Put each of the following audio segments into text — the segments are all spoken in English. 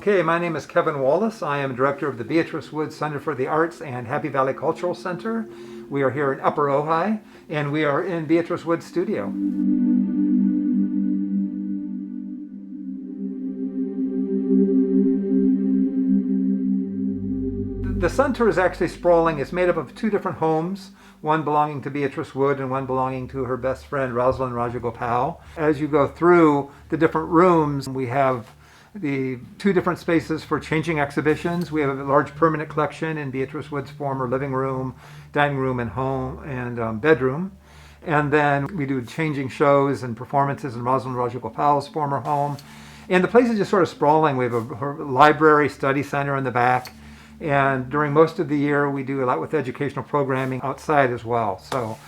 Okay, my name is Kevin Wallace. I am director of the Beatrice Woods Center for the Arts and Happy Valley Cultural Center. We are here in Upper Ojai, and we are in Beatrice Woods studio. The center is actually sprawling. It's made up of two different homes, one belonging to Beatrice Wood and one belonging to her best friend, Rosalind Rajagopal. As you go through the different rooms, we have the two different spaces for changing exhibitions. We have a large permanent collection in Beatrice Wood's former living room, dining room, and home and bedroom. And then we do changing shows and performances in Rosalind Rajagopal's former home. And the place is just sort of sprawling. We have her library, study center in the back. And during most of the year, we do a lot with educational programming outside as well. So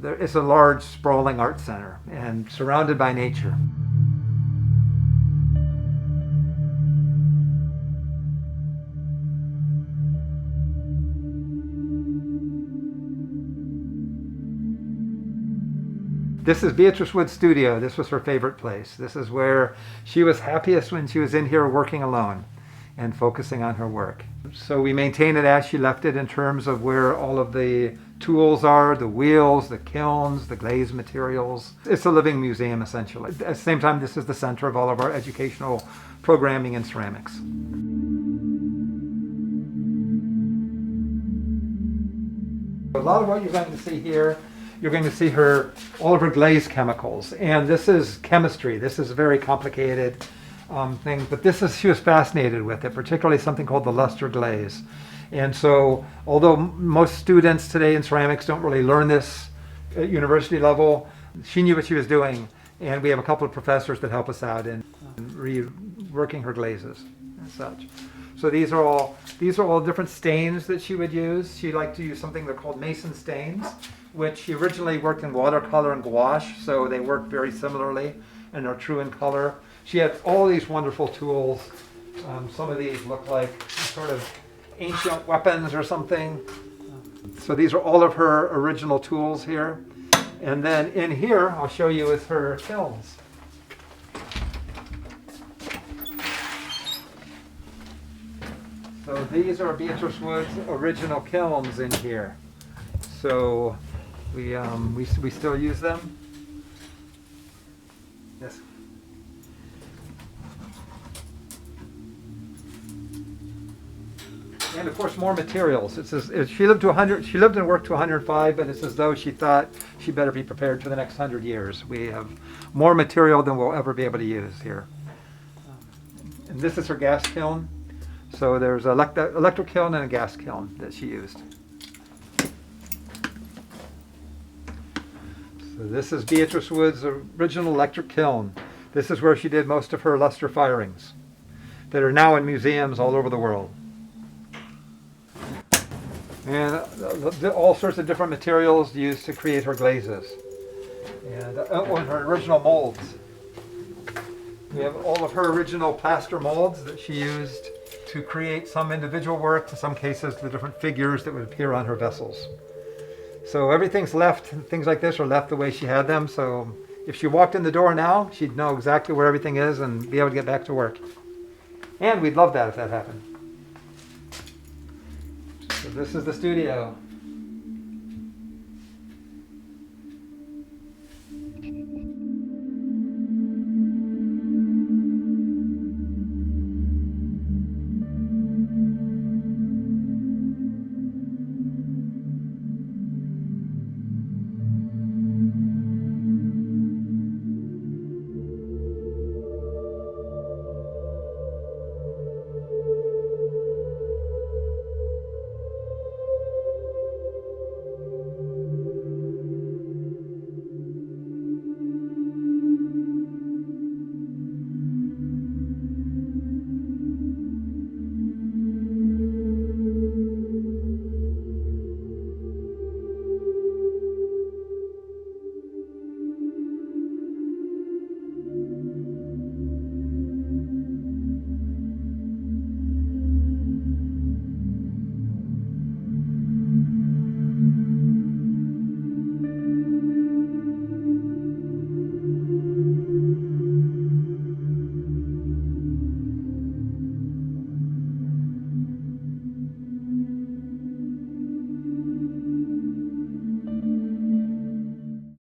it's a large, sprawling art center and surrounded by nature. This is Beatrice Wood's studio. This was her favorite place. This is where she was happiest when she was in here working alone and focusing on her work. So we maintain it as she left it in terms of where all of the tools are, the wheels, the kilns, the glaze materials. It's a living museum, essentially. At the same time, this is the center of all of our educational programming in ceramics. A lot of what you're going to see here, you're going to see all of her glaze chemicals. And this is chemistry. This is a very complicated thing, but she was fascinated with it, particularly something called the luster glaze. And so, although most students today in ceramics don't really learn this at university level, she knew what she was doing, and we have a couple of professors that help us out in reworking her glazes and such. So these are all different stains that she would use. She liked to use something they're called Mason stains, which she originally worked in watercolor and gouache, so they work very similarly and are true in color. She had all these wonderful tools. Some of these look like sort of ancient weapons or something. So these are all of her original tools here. And then in here, I'll show you is her kilns. So these are Beatrice Wood's original kilns in here. So we still use them. Yes. And of course, more materials. It says she lived to 100. She lived and worked to 105, but it's as though she thought she better be prepared for the next 100 years. We have more material than we'll ever be able to use here. And this is her gas kiln. So there's an electric kiln and a gas kiln that she used. So this is Beatrice Wood's original electric kiln. This is where she did most of her luster firings that are now in museums all over the world. And all sorts of different materials used to create her glazes. And her original molds. We have all of her original plaster molds that she used to create some individual work, in some cases the different figures that would appear on her vessels. So everything's left, things like this are left the way she had them. So if she walked in the door now, she'd know exactly where everything is and be able to get back to work. And we'd love that if that happened. So this is the studio.